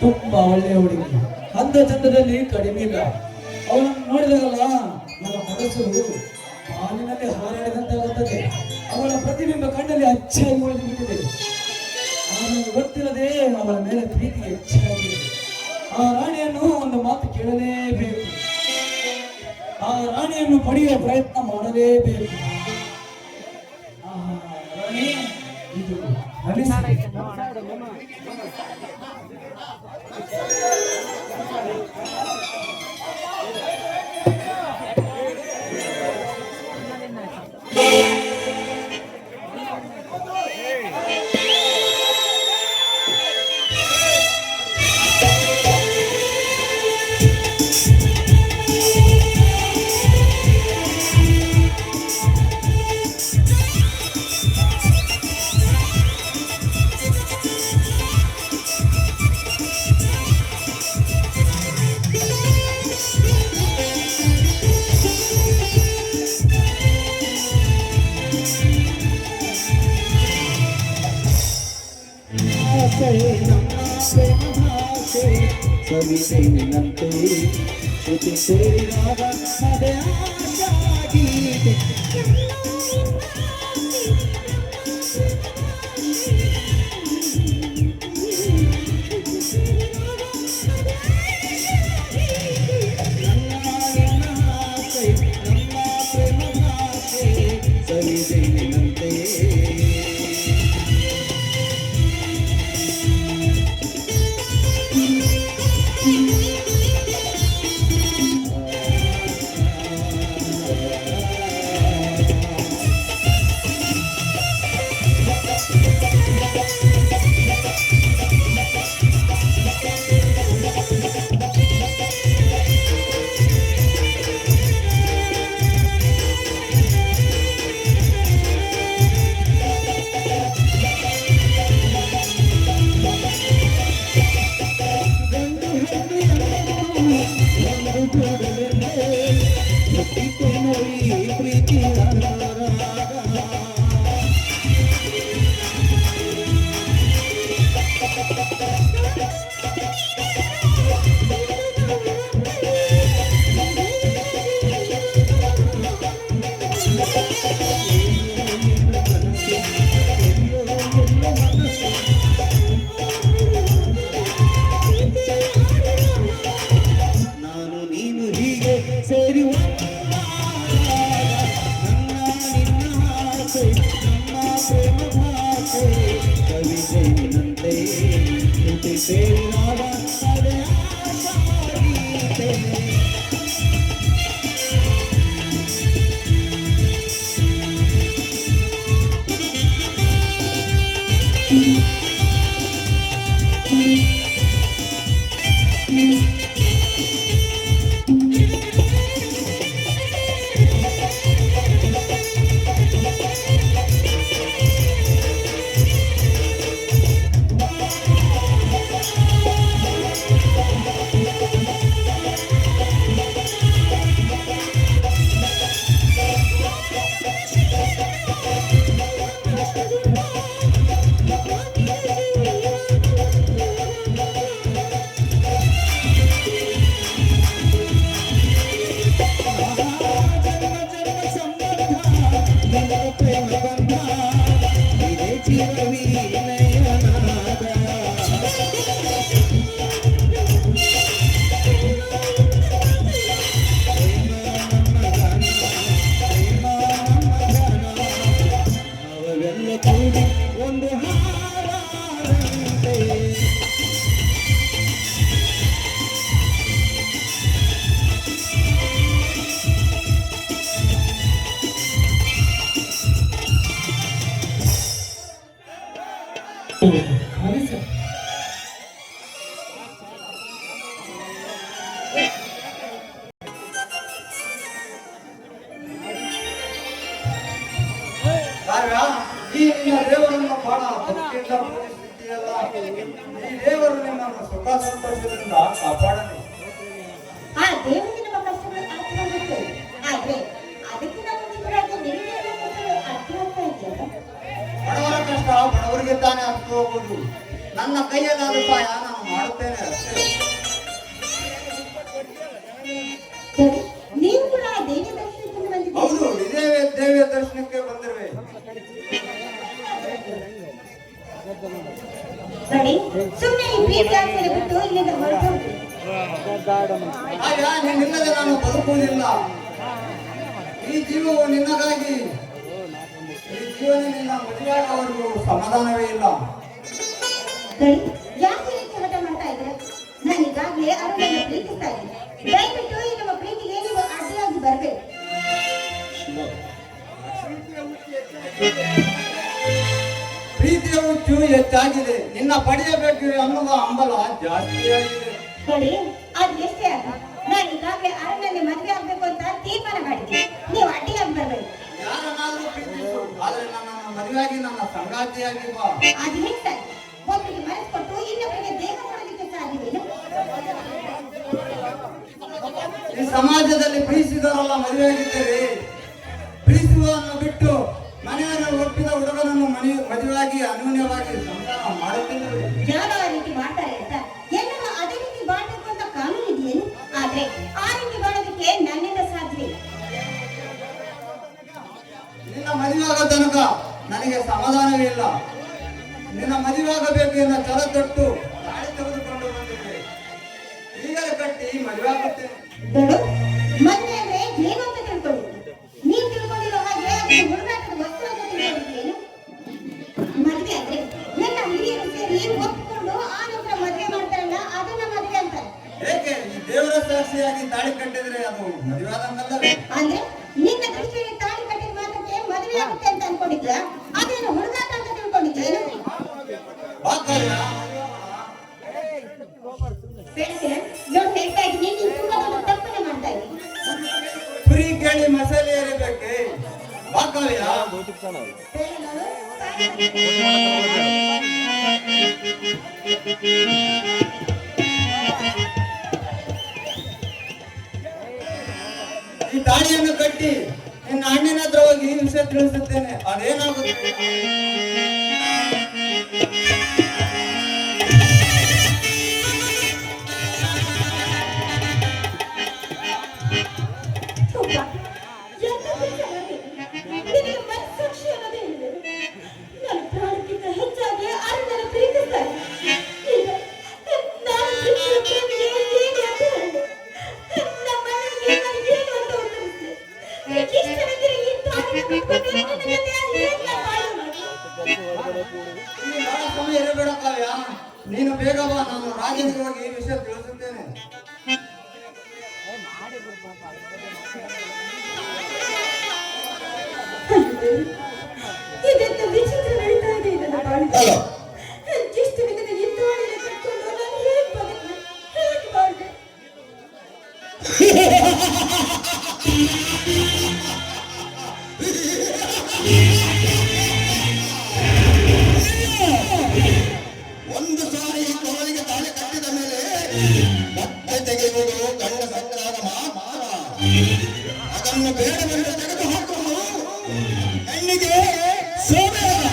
ತುಂಬಾ ಒಳ್ಳೆಯ ಹುಡುಗಿ, ಅಂದ ಚಂದದಲ್ಲಿ ಕಡಿಮೆ ಇಲ್ಲ. ಅವಳನ್ನು ನೋಡಿದಾಗಲ್ಲ ನನ್ನ ಮನಸ್ಸು ಹಾಲಿನಲ್ಲಿ ಹಾರಾಡಿದಂತಾಗುತ್ತದೆ. ಅವಳ ಪ್ರತಿಬಿಂಬ ಕಣ್ಣಲ್ಲಿ ಅಚ್ಚಾಗಿ ಉಳಿದು ಬಿಟ್ಟಿದೆ. ಅವನಿಗೆ ಗೊತ್ತಿಲ್ಲದೆ ಅವಳ ಮೇಲೆ ಪ್ರೀತಿ ಹೆಚ್ಚಾಗಿದೆ. ಆ ರಾಣಿಯನ್ನು ಒಂದು ಮಾತು ಕೇಳಲೇಬೇಕು. ಆ ರಾಣಿಯನ್ನು ಪಡೆಯುವ ಪ್ರಯತ್ನ ಮಾಡಲೇಬೇಕು. ರಾಣಿ, ಇದು ಸವಿನಂತೆ ಶ್ರುತಿ ಸೇರಿದಾಗ ಅದೇ ಆಶಾಗೀತೆ. ಹುಟ್ಟಿತೇನೋ ಈ ಪ್ರೀತಿಯ ರಾಗ. ನಾನು ನೀನು ಹೀಗೆ ಸೇರಿ ಒಂದಾದಾಗ ನನ್ನ ನಿನ್ನ ಆಸೆ ನಮ್ಮ ಪ್ರೇಮ ಭಾಷೆ ಕವಿತೆಯಂತೆ ಶ್ರುತಿ ಸೇರಿದಾಗ ಅದೇ ಆಶಾಗೀತೆ. ಒಂದು ಹಾರಾದಂತೆ ಹಾಗೆ ಸರ್. ಈ ನಿನ್ನ ದೇವರನ್ನು ಬಹಳ ಭಕ್ತಿಯಿಂದ ಪೂಜಿಸುತ್ತೀಯಲ್ಲ. ಈ ದೇವರು ನಿಮ್ಮನ್ನು ಸುಖ ಸಂತೋಷದಿಂದ ಕಾಪಾಡಲಿ. ಆ ದೇವರಿಗೆ ನಮ್ಮ ಕಷ್ಟಗಳು ಅರ್ಥವಾಗುತ್ತೆ. ಆದ್ರೆ ಅದಕ್ಕಿಂತ ಮುಂಚಿತವಾಗಿ ನಿಮಗೆ ಅರ್ಥವಾಗ್ತಾ ಇದೆಯಲ್ಲ. ಬಡವರ ಕಷ್ಟ ಬಡವರಿಗೆ ತಾನೇ ಅರ್ಥ ಹೋಗುವುದು. ನನ್ನ ಕೈಯಲ್ಲಾದ ಸಹಾಯ ನಾನು ಮಾಡುತ್ತೇನೆ ಅಷ್ಟೇ. ಸರಿ, ನೀವು ಕೂಡ ಆ ದೇವಿಯ ದರ್ಶನಕ್ಕೆ ಬಂದಿದ್ದೀರಿ. ಹೌದು, ಇದೇ ದೇವಿಯ ದರ್ಶನಕ್ಕೆ ಬಂದಿರುವೆ. ನೋಡಿ, ಸುಮ್ಮನೆ ಈ ಪ್ರೀತಿ ಆಸರೆ ಬಿಟ್ಟು ಇಲ್ಲಿಂದ ಹೊರಟೋಗ್ರಿ. ಆಗ ನಿನ್ನಿಲ್ಲದೆ ನಾನು ಬದುಕುವುದಿಲ್ಲ. ಈ ಜೀವವು ನಿನ್ನಗಾಗಿ. ಈ ಜೀವನ ನಿನ್ನ ಮದುವೆಯಾಗುವವರೆಗೂ ಸಮಾಧಾನವೇ ಇಲ್ಲ. ನೋಡಿ, ಯಾಕೆ ಈ ರೀತಿ ಹಠ ಮಾಡ್ತಾ ಇದ್ರೆ? ನಾನು ಈಗಾಗಲೇ ಅರುಣನ್ನು ಪ್ರೀತಿಸ್ತಾ ಇದ್ದೀನಿ. ದಯವಿಟ್ಟು ಈ ನಮ್ಮ ಪ್ರೀತಿಗೆ ನೀವು ಅಡ್ಡಿಯಾಗಿ ಬರಬೇಕು. ಪ್ರೀತಿಯ ಹುಚ್ಚು ಹೆಚ್ಚಾಗಿದೆ. ನಿನ್ನ ಪಡೆಯಬೇಕು ಅನ್ನುವ ಹಂಬಲ ಜಾಸ್ತಿಯಾಗಿದೆ. ನೋಡಿ, ಅದು ಎಷ್ಟೇ ಆಗಲಿ, ನಾನು ಈಗಾಗಲೇ ಅರುಣನ್ನೇ ಮದುವೆ ಆಗ್ಬೇಕು ಅಂತ ತೀರ್ಮಾನ ಮಾಡಿದ್ದೀನಿ. ನೀವು ಅಡ್ಡಿಯಾಗಿ ಬರಬೇಕು. ಯಾರನ್ನಾದ್ರೂ ಪ್ರೀತಿಸು, ಆದ್ರೆ ನನ್ನನ್ನು ಮದುವೆಯಾಗಿ ನನ್ನ ಸಂಗಾತಿಯಾಗಿ ಬಾ. ಅದು ಹೇಳ್ತಾರೆ, ಒಬ್ಬರಿಗೆ ಮನಸ್ಸು ಕೊಟ್ಟು ಇನ್ನೊಬ್ಬರಿಗೆ ದೇಹ ಮಾಡಲಿಕ್ಕೆ ಸಾಧ್ಯವಿಲ್ಲ. ಈ ಸಮಾಜದಲ್ಲಿ ಪ್ರೀತಿಸಿದವರೆಲ್ಲ ಮದುವೆಯಾಗಿದ್ದೇವೆ. ಪ್ರೀತಿಸುವುದನ್ನು ಬಿಟ್ಟು ಮನೆಯನ್ನು ಒಪ್ಪಿದ ಹುಡುಗನನ್ನು ಮದುವೆಯಾಗಿ ಅನ್ಯೋನ್ಯವಾಗಿ ಸಂಸಾರ ಮಾಡುತ್ತಿದ್ದೇವೆ. ಯಾರು ಆ ರೀತಿ ಮಾಡ್ತಾರೆ ಅಂತ ಎಲ್ಲರೂ ಅದೇ ರೀತಿ ಮಾಡಬೇಕು ಅಂತ ಕಾನೂನು ಇದೆಯೇನು? ಆದ್ರೆ ಆ ರೀತಿ ಮಾಡೋದಕ್ಕೆ ನನ್ನಿಂದ ಸಾಧ್ಯವಿಲ್ಲ. ನಿನ್ನ ಮದುವೆಯಾಗೋ ತನಕ ನನಗೆ ಸಮಾಧಾನವೇ ಇಲ್ಲ. ನಿನ್ನ ಮದುವೆಯಾಗಬೇಕು ಎನ್ನ ಛಲ ತೊಟ್ಟು ತಾಳಿ ತೆಗೆದುಕೊಂಡು ಬಂದಿದ್ದೆ. ಈಗಲೇ ಕಟ್ಟಿ ಮದುವೆಯಾಗುತ್ತೇನೆ. ನೋಡು, ಮದುವೆ ಅಂದ್ರೆ ಏನು ಅಂತ ತಿಳ್ಕೊಂಡಿದ್ದೀನಿ. ನೀವು ತಿಳ್ಕೊಂಡಿರೋ ಹಾಗೆ ಅದು ಹುಡುಗಾಟದ ವಸ್ತು ಅಂತ ತಿಳ್ಕೊಂಡಿದ್ದೇನು? ಮದುವೆ ಅಂದ್ರೆ ನನ್ನ ಹಿರಿಯರು ಸೇರಿ ಒಪ್ಪಿಕೊಂಡು ಆ ನಂತರ ಮದುವೆ ಮಾಡ್ತಾರಲ್ಲ, ಅದನ್ನ ಮದುವೆ ಅಂತಾರೆ. ಏಕೆ ಈ ದೇವರ ಸಾಕ್ಷಿಯಾಗಿ ತಾಳಿ ಕಟ್ಟಿದ್ರೆ ಅದು ಮದುವೆಯಾದಂಗಲ್ಲವೇ? ಅಂದ್ರೆ ನಿನ್ನ ದೃಷ್ಟಿಯಲ್ಲಿ ತಾಳಿ ಕಟ್ಟಿದ ಮಾತ್ರಕ್ಕೆ ಮದುವೆ ಆಗುತ್ತೆ ಅಂತ ಅನ್ಕೊಂಡಿದ್ದ? ಅದೇನು ಹುಡುಗಾಟ ಅಂತ ತಿಳ್ಕೊಂಡಿದ್ದೇನು? ನೋಡಿ, ಹೇಳ್ತಾ ಇದ್ದೀನಿ, ನೀನು ತುಂಬಾ ದೊಡ್ಡ ತಪ್ಪನೆ ಮಾಡ್ತಾ ಇದ್ದೀನಿ. ಕುರಿ ಕೇಳಿ ಮಸಾಲೆ ಏರಿಬೇಕೆ ಬಾಕವ್ಯ. ಈ ತಾಳಿಯನ್ನು ಕಟ್ಟಿ ನಿನ್ನ ಅಣ್ಣನ ಹತ್ರ ಹೋಗಿ ಈ ವಿಷಯ ತಿಳಿಸುತ್ತೇನೆ. ಅದೇನಾಗುತ್ತೆ ನಿನಗೆ ಮನಸ್ಸಾಕ್ಷಿ ಅನ್ನೋದೇ ಇದೆ. ನನ್ನ ಪ್ರಾಣಕ್ಕಿಂತ ಹೆಚ್ಚಾಗಿ ಅಣ್ಣನ ಪ್ರೀತಿಸ್ತಾರೆ. ಈಗ ನಾನು ಪ್ರೀತಿಸುವ ಪ್ರೇಮಿಗೆ ಹೇಗೆ ಅಂತ ಹೇಳಿ ನಮ್ಮ ಅಣ್ಣನಿಗೆ ನನಗೆ ಏನು ಅಂತ ಉತ್ತರಿಸಿದೆ. ಇಷ್ಟವಿದ್ದರೆ ಈ ತಾಳಿನ ಕಟ್ಕೊಂಡು ನಿನ್ನ ಜೊತೆ ಹೇಗೆ ಬಾಳೋಣ? ಈ ಬಹಳ ಸಮಯ ಇರಬೇಡ ಕಾವ್ಯ, ನೀನು ಬೇಗ ಬಾ. ನಾನು ರಾಜನಿಗೆ ಹೋಗಿ ಈ ವಿಷಯ ತಿಳಿಸುತ್ತೇನೆ. ಇದೆಂತ ವಿಚಿತ್ರ ನಡೀತಾ ಇದೆ ನನ್ನ ಬಾಳಿಗೆ. ಇಷ್ಟವಿಲ್ಲದೆ ಈ ತಾಳಿನ ಕಟ್ಕೊಂಡು ನಾನು ಹೇಗೆ ಬದುಕಲಿ, ಹೇಗೆ ಬಾಳ್ದೆ? ಒಂದು ಸಾರಿ ಕೊರಳಿಗೆ ತಾಳಿ ಕಟ್ಟಿದ ಮೇಲೆ ಮತ್ತೆ ತೆಗೆಯುವುದು ಗಂಡ ಸಂಗ್ರಹದ ಮಾತ್ರ. ಅದನ್ನು ಬೇಡವೆಂದು ತೆಗೆದು ಹಾಕುವುದು ಹೆಣ್ಣಿಗೆ ಸೋಮೆಯಾಗ.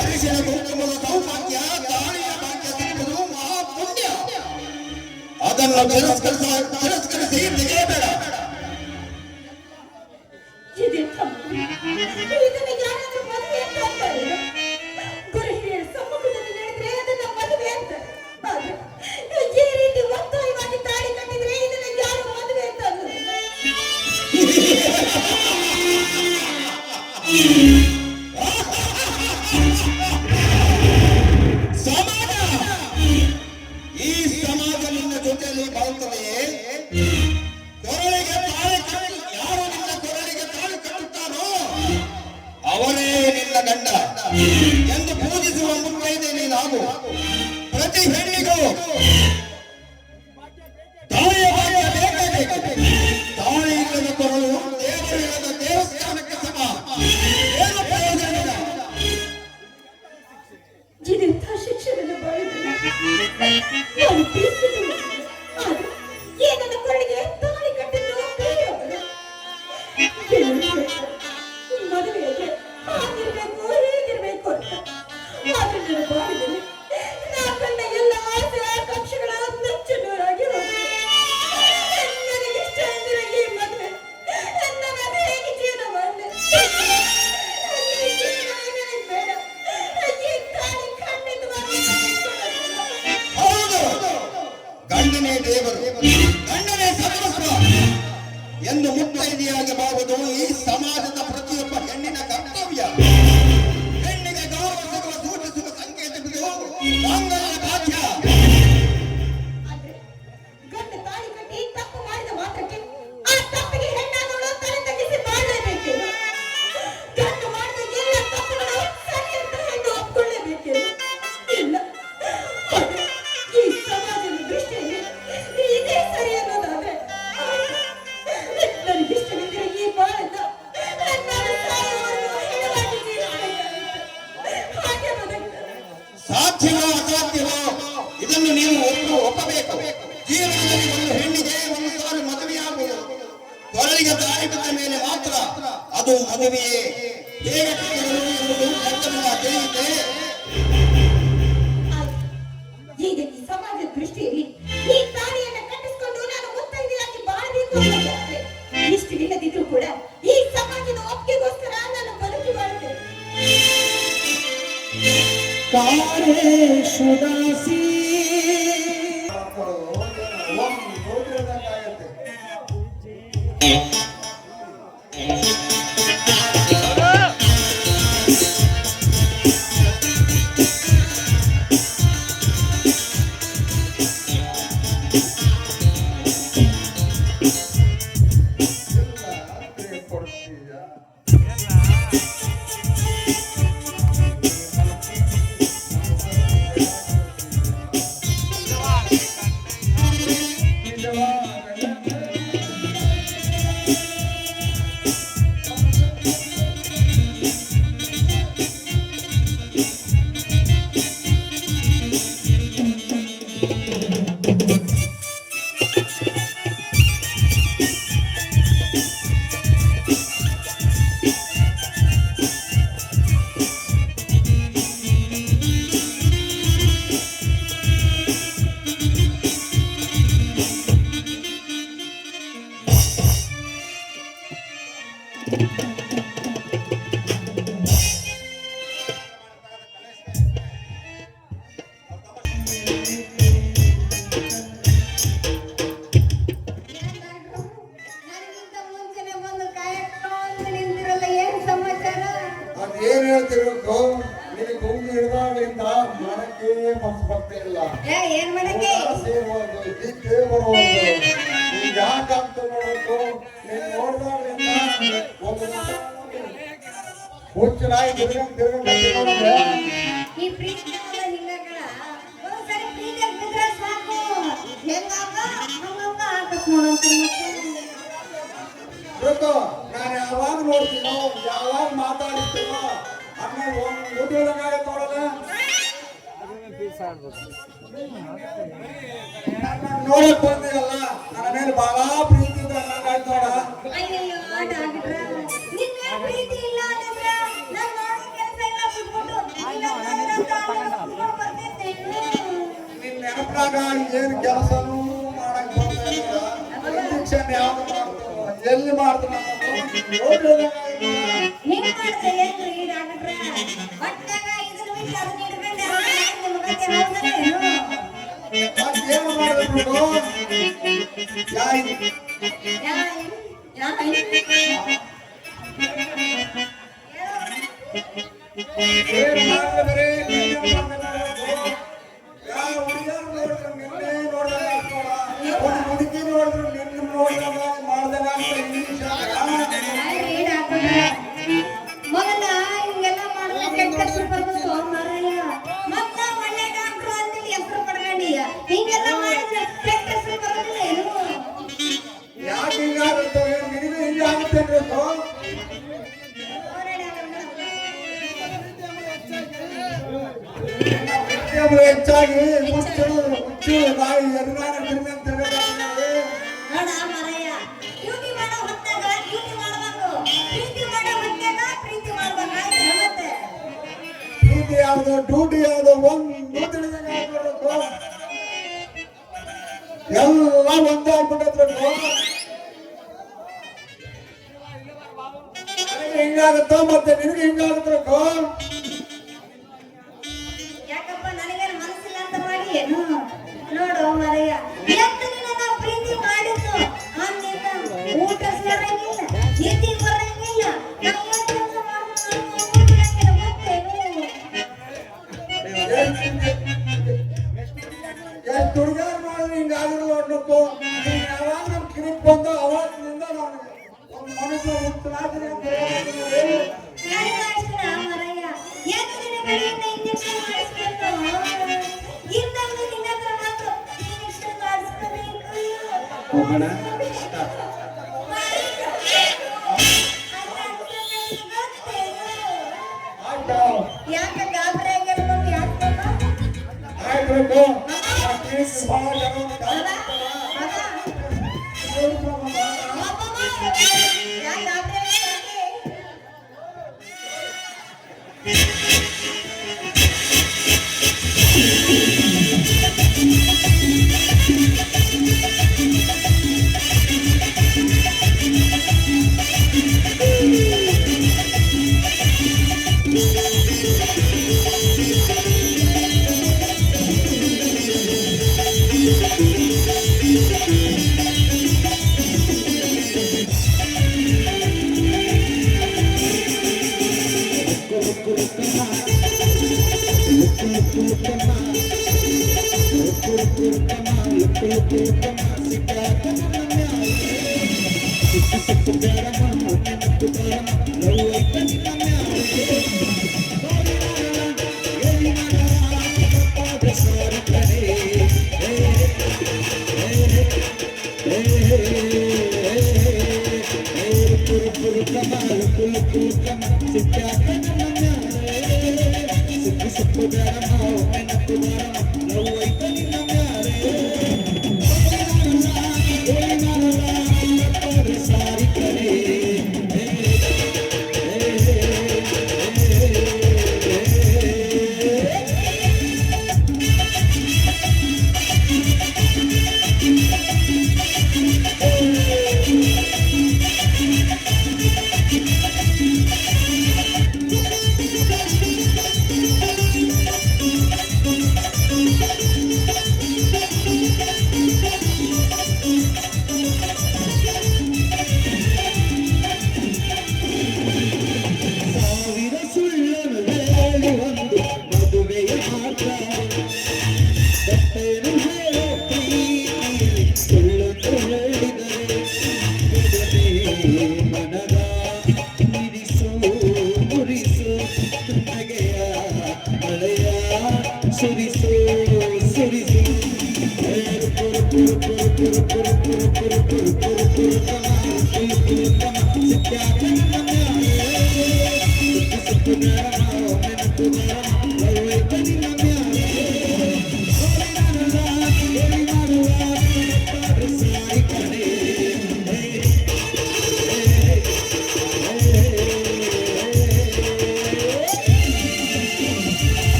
ಅರಿಶಿನ ಕುಂಕುಮದ ಸೌಭಾಗ್ಯ, ತಾಳಿಯ ಭಾಗ್ಯ ಸಿಗುವುದು ಮಹಾಪುಣ್ಯ. ಅದನ್ನು ತಿರಸ್ಕರಿಸಿ ತೆಗೆಯಬೇಡ. ಇದೆಂತ ಇದನ್ನು ಯಾರಾದ್ರೂ ಮದುವೆ ಅಂತ ಅಂತಾರೆ? ಗುರು ಹಿರಿಯರ ಸಮ್ಮುಖದಲ್ಲಿ ನಡೆದ್ರೆ ಅದನ್ನ ಮದುವೆ ಅಂತಾರೆ. ಆದ್ರೆ ಈ ರೀತಿ ಒತ್ತಾಯವಾಗಿ ತಾಳಿ ಕಟ್ಟಿದ್ರೆ ಇದನ್ನ ಯಾರು ಮದುವೆ ಅಂತ ಅನ್ನೋದಿಲ್ಲ. ಸಮಾಜ, ಈ ಸಮಾಜ ನಿನ್ನ ಜೊತೆಯಲ್ಲಿ ಬಾಳುತ್ತದೆಯೇ? ಕೊರಳಿಗೆ ತಾಳಿ ಕಟ್ಟಿ ಯಾರು ನಿನ್ನ ಕೊರಳಿಗೆ ತಾಳಿ ಕಟ್ಟುತ್ತಾರೋ ಅವರೇ ನಿನ್ನ ಗಂಡ ಎಂದು ಪೂಜಿಸುವ ಮುನ್ನೈದೆ ನೀನಾಗು. ಪ್ರತಿ ಹೆಣ್ಣಿಗೂ ತಾಳಿಯ ಭಾಗ್ಯ ಬೇಕೇ ಬೇಕು. ತಾಳಿ ಇಲ್ಲದ ಕೊರಳು ದೇವರಿಲ್ಲದ ದೇವಸ್ಥಾನಕ್ಕೆ ಸಮ. ಏನು ಪ್ರಯೋಜನವಿಲ್ಲ. ಇದೆಂಥ ಶಿಕ್ಷಣದ ಬಾಳಿದ್ರೆ ನಾನು ಪ್ರೀತಿಸಿದ್ದು. ಆದ್ರೆ ಈ ನನ್ನ ಕೊರಳಿಗೆ ತಾಳಿ ಕಟ್ಟಿದ್ದು ಬೇರೆ ಅವರು. ಮದುವೆಗೆ ಹಾಗಿರ್ಬೇಕು ಹೀಗಿರ್ಬೇಕು ಅಂತ. ಆದ್ರೆ ನನ್ನ ಬಾಳಿದಲ್ಲಿ ನಾ ಕಂಡ ಎಲ್ಲ ಆಸೆ ಆಕಾಂಕ್ಷೆಗಳ ನುಚ್ಚು ನೂರಾಗಿ ಹೋಗಿದೆ. ನನಗಿಷ್ಟ ಅಂದ್ರೆ ಈ ಮದುವೆ. ನಾನು ಹೇಗೆ ಜೀವನ ಮಾಡಲಿ? ಈ ಜೀವನ ನನಗೆ ಬೇಡ. ಈ ತಾಳಿ ಖಂಡಿತವಾಗಿ ನನಗೆ ಕೊಡೋದಿಲ್ಲ. ಹೌದು, ಗಂಡನೇ ದೇವರು, ಗಂಡನೇ ಸರ್ವಸ್ವ ಎಂದು ಮುತ್ತೈದೆಯಾಗಿ ಬಾಳುವುದು ಈ ಸಮಾಜದ ಪ್ರತಿಯೊಬ್ಬ ಹೆಣ್ಣಿನ ಕರ್ತವ್ಯ. ಹೆಣ್ಣಿಗೆ ಗೌರವ ಸಿಗುವ ಸೂಚಿಸುವ ಸಂಕೇತಗಳು ಮಾಂಗಲ್ಯ ಭಾಗ್ಯ. ಆದ್ರೆ ಗಂಡ ತಾಳಿ ಕಟ್ಟಿ ತಪ್ಪು ಮಾಡಿದ ಮಾತ್ರಕ್ಕೆ ಆ ತಪ್ಪಿಗೆ ಹೆಣ್ಣಾದವಳು ತಲೆ ತಗ್ಗಿಸಿ ಮಾಡಲೇಬೇಕೇನು? ಗಂಡ ಮಾಡಿದ ಎಲ್ಲ ತಪ್ಪುಗಳು ಸರಿ ಅಂತ ಹೆಣ್ಣು ಒಪ್ಕೊಳ್ಳೇಬೇಕೇನು? ಇಲ್ಲ. ಆದ್ರೆ ಈ ಸಮಾಜದ ದೃಷ್ಟಿಯಲ್ಲಿ ಇದೇ ಸರಿ ಅನ್ನೋದಾದ್ರೆ ನನಗಿಷ್ಟವಿದ್ದರೆ ಈ ಬಾಳನ್ನ ನಾನು ಸಾಯುವವರೆಗೂ ಹೆಣವಾಗಿ ಜೀವಿಸಬೇಕಾಗಿತ್ತು. ಹಾಗೆ ಬದುಕ್ತಾರೆ. ಸಾಧ್ಯವೋ ಅಸಾಧ್ಯವೋ ಇದನ್ನು ನೀವು ಒಪ್ಪಬೇಕು. ಜೀವನದಲ್ಲಿ ಒಂದು ಹೆಣ್ಣಿಗೆ ಒಂದು ಸಾರಿ ಮದುವೆಯಾಗುವುದು ಕೊರಳಿಗೆ ತಾಳಿ ಬಿದ್ದ ಮೇಲೆ ಮಾತ್ರ ಅದು ಮದುವೆಯೇ. ಹೇಗೆ ಕಟ್ಟಿದರು ಎಂಬುದು ಕರ್ತವ್ಯ ತಿಳಿಯುತ್ತೆ. ಈಗ ಈ ಸಮಾಜದ ದೃಷ್ಟಿಯಲ್ಲಿ ಈ ತಾಳಿಯನ್ನ ಕಟ್ಟಿಸಿಕೊಂಡು ನಾನು ಮುತ್ತೈದೆಯಾಗಿ ಬಾಳಬೇಕು ಅನ್ನೋದಾದ್ರೆ ಇಷ್ಟವಿಲ್ಲದಿದ್ರು ಕೂಡ ಈ ಸಮಾಜದ ಒಪ್ಪಿಗೆಗೋಸ್ಕರ ನಾನು ಬದುಕಿ ಬಾಳ್ತೇನೆ. ನನಗಿಂತ ಮುಂಚೆನೆ ಬಂದು ಕಾಯಕ್ಕೊಂಡು ನಿಂತಿರಲ್ಲ, ಏನ್ ಸಮಾಚಾರ? ಅದೇನ್ ಹೇಳ್ತಿರ್ಬೇಕು, ನಿನಗೆ ಗುಂಗಿ ಹಿಡಿದಾಗಲಿಂದ ಮಾಡಕ್ಕೆ ಮನಸ್ಸು ಬರ್ತಾ ಇಲ್ಲ. ಏನ್ ಮಾಡಕ್ಕೆ? ಸೇರುವುದು, ದಿಕ್ಕೆ ಬರುವುದು, ಈಗ ಯಾಕಂತ ನೋಡ್ಬೇಕು, ನೀನ್ ನೋಡಿದಾಗಲಿಂದ ಒಂದು ಹುಚ್ಚು ನಾಯಿ ತಿರುಗ ಈ ಪ್ರೀತಿ ಹಿಂಗ ಕಣ, ಒಂದ್ಸರಿ ಪ್ರೀತಿಯಾಗಿ ಬಿದ್ರೆ ಸಾಕು, ಹೆಂಗಾಗ ಹಂಗಂಗ ಹಾಕಕ್ ನೋಡಂತ ನಾನು ಯಾವಾಗ ನೋಡ್ತೀನೋ ಯಾವಾಗ ಮಾತಾಡ್ತೀನೋ ಆಮೇಲೆ ಒಂದು ಮುದ್ದಿದಂಗಾಗ ನೋಡಲ್ಲ. ನೋಡಕ್ ಬಂದಿರಲ್ಲ, ನನ್ನ ಮೇಲೆ ಬಹಳ ಪ್ರೀತಿ ಇದೆ ಅನ್ನಂಗಾಯ್ತು ನೋಡ. ಅಯ್ಯಯ್ಯೋ ಆಟ ಆಗ್ಬಿಟ್ರ, ನಿನ್ ಮೇಲೆ ಪ್ರೀತಿ ಇಲ್ಲ ಅನ್ನಿದ್ರ ನಾನ್ ಮಾಡೋ ಕೆಲಸ ಎಲ್ಲ ಬಿಟ್ಬಿಟ್ಟು ಇಲ್ಲ ಕುತ್ಕೊಂಡು ಬರ್ತಿದ್ದೆ. ನಿನ್ ನೆನಪಿನಾಗ ಏನು ಕೆಲಸನೂ ಮಾಡಕ್ ಬರ್ತಾ ಇಲ್ಲ. ಇಂಜೆಕ್ಷನ್ ಯಾವ್ದು ಮಾಡ್ತಾನೋ ಎಲ್ಲಿ ಮಾಡ್ತಾನೋ ಹಿಂಗ್ ಮಾಡ್ದೆ ಏನ್ರಿ ಈ ಡಾಕ್ಟ್ರ? ಒಟ್ಟಾಗ ಇದನ್ನ ಬಿಟ್ಟು ಅದನ್ನ ಇಟ್ಕೊಂಡೆ ನಿಮ್ಗೆ ಹೌದಲ್ಲೇನು? ಏನು ಮಾಡಿದ್ರು ಹುಡುಗಿ ನೋಡಿದ್ರು ನಿನ್ನ ನೋಡಿದಾಗ ಮಾಡ್ದಾಗ ಮೊದಲ ಹಿಂಗೆಲ್ಲ ಮಾಡಿದ್ರೆ ಕೆಟ್ಟ ಹೆಸರು ಬರ್ಬೇಕು ಮಾರಾಯ. ಮತ್ತ ಒಳ್ಳೆ ಡಾಕ್ಟ್ರು ಅಂತೇಳಿ ಹೆಸರು ಪಡ್ಕೊಂಡಿಯ, ಹಿಂಗೆಲ್ಲ ಮಾಡಿದ್ರೆ ಕೆಟ್ಟ ಹೆಸರು ಬರೋದಿಲ್ಲ ಏನು? ಯಾಕೆ ಹಿಂಗಾಗುತ್ತೆ? ನಿನಗೆ ಹಿಂಗಾಗುತ್ತೆ ಅನ್ಬೇಕು. ಹೆಚ್ಚಾಗಿ ಮುಚ್ಚು ನಾಯಿ ಎದುರಾಗ ತಿರ್ಗಂತಿರ್ಬೇಕಾಗ್ತದೆ. ನೋಡ ಮಾರಾಯ, ಡ್ಯೂಟಿ ಮಾಡೋ ಹೊತ್ತಾಗ ಡ್ಯೂಟಿ ಮಾಡ್ಬೇಕು, ಪ್ರೀತಿ ಮಾಡೋ ಹೊತ್ತಾಗ ಪ್ರೀತಿ ಮಾಡ್ಬೇಕು, ಆಯ್ತಾ ಮತ್ತೆ? ಪ್ರೀತಿ ಯಾವ್ದು ಡ್ಯೂಟಿ ಯಾವ್ದು ಒಂದು ತಿಳಿದಂಗೆ ಆಗ್ಬಿಡ್ಬೇಕು. ಎಲ್ಲ ಒಂದೇ ಆಗ್ಬಿಟ್ಟಿರ್ಬೇಕು. ನನಗೆ ಹಿಂಗಾಗುತ್ತೋ ಮತ್ತೆ ನಿನಗೆ ಹಿಂಗಾಗುತ್ತಿರ್ಬೇಕು. ಯಾಕಪ್ಪ ನನಗೇನು ಮನಸ್ಸಿಲ್ಲ ಅಂತ ಮಾಡಿ ಏನು? ನೋಡು ಮಾರಾಯ, ಎಷ್ಟು ದಿನ ನಾವು ಪ್ರೀತಿ ಮಾಡಿದ್ದು ಅಂದಿದ್ದ ಊಟ ಸೇರಂಗಿಲ್ಲ, ನಿದ್ದೆ ಬರಂಗಿಲ್ಲ, ನಾವು ಏನ್ ಕೆಲಸ ಮಾಡ್ಬಿಡಂಗಿಲ್ಲ ಗೊತ್ತೇನು? ಎಷ್ಟು ಹುಡುಗಾರ ಮಾಡಿದ್ರೆ ಹಿಂಗಾಗಿರೋ ನೋಡ್ಬೇಕು. ಯಾವಾಗ ನಮ್ ಕಿರಿಕ್ ಬಂದು ಅವಾಗಲಿಂದ ನಾನು ಒಂದು ಮನುಷ್ಯ ಮುಕ್ತನಾಗ್ತೀನಿ ಅಂತ ಹೇಳ್ತೀನಿ. ನನಗೆ ಅಷ್ಟೇ ಮಾರಾಯ, ಎಷ್ಟು ದಿನಗಳಿಂದ ಇಂಜೆಕ್ಷನ್ ಮಾಡಿಸ್ಬೇಕು, ಇಂದಾಗಲೂ ನಿನ್ನ ಹತ್ರ ಬಂದು ಇಂಜೆಕ್ಷನ್ ಮಾಡಿಸ್ಕೋಬೇಕು. ಹೋಗೋಣ. ಆಯ್ತಾ? ಯಾಕೆ ಗಾಬರಿ ಆಗ್ಯಾರ ಯಾಕೆ ಆಯ್ತು ಆ ಕಿರಿಕ್ ಭಾಳ ಜನ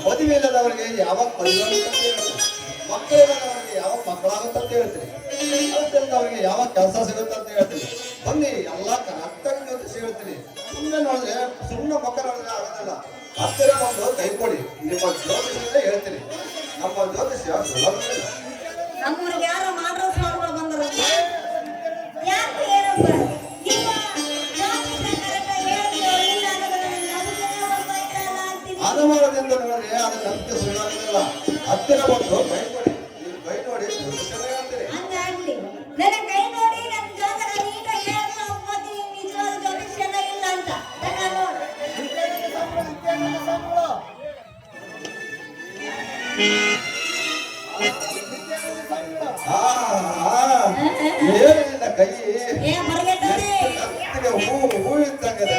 ಮದುವೆ ಇಲ್ಲದವರಿಗೆ ಯಾವಾಗ ಮದುವೆ ಅಂತ ಹೇಳ್ತೀನಿ, ಮಕ್ಕಳಿಲ್ಲದವರಿಗೆ ಯಾವಾಗ ಮಕ್ಕಳಾಗುತ್ತೆ ಅಂತ ಹೇಳ್ತೀನಿ, ಅವರಿಗೆ ಯಾವಾಗ ಕೆಲಸ ಸಿಗುತ್ತೆ ಅಂತ ಹೇಳ್ತೀನಿ. ಬನ್ನಿ ಎಲ್ಲ ಕರೆಕ್ಟಾಗಿ ಜ್ಯೋತಿಷ ಹೇಳ್ತೀನಿ. ಸುಮ್ಮನೆ ನೋಡಿದ್ರೆ ಸುಮ್ಮನೆ ಮಕ್ಕ ನೋಡಿದ್ರೆ ಆಗೋದಿಲ್ಲ. ಹತ್ತಿರ ಒಂದು ಕೈ ಕೊಡಿ, ನಿಮ್ಮ ಜ್ಯೋತಿಷ ಹೇಳ್ತೀನಿ. ನಮ್ಮ ಜ್ಯೋತಿಷ ಸುಲಭ. ನಮ್ಮೂರಿಗೆ ಯಾರೋ ಮಾಡ್ರೋ ಸ್ವಾಮಿಗಳು ಬಂದರು. ಯಾಕೆ ಏನಪ್ಪ ನೀವು ಅನುಮಾನದಿಂದ ನೋಡಿದ್ರೆ ಅದು ನಂಬಿಕೆ ಸುಳ್ಳಾಗೋದಿಲ್ಲ. ಹತ್ತಿರ ಬಂದು ಕೈ ಕೊಡಿ, ನೀವು ಕೈ ನೋಡಿ ಜ್ಯೋತಿಷ ಹೇಳ್ತೀನಿ. ಹಂಗಾಗ್ಲಿ, ನನ್ನ ಕೈ ನೋಡಿ ನನ್ನ ಜೋತರ ನೀಟಾಗಿ ಹೇಳಿ ಒಪ್ಕೋತೀನಿ. ನಿಜವಾದ ಜ್ಯೋತಿಷ ಇಲ್ಲ ಅಂತ ನನ್ನ ನೋಡಿ. ಏನಿಲ್ಲ ಕೈ ಏ ಬರ್ಗೆಟ್ಟವ್ರಿ ಹೂ ಇದ್ದಂಗದ.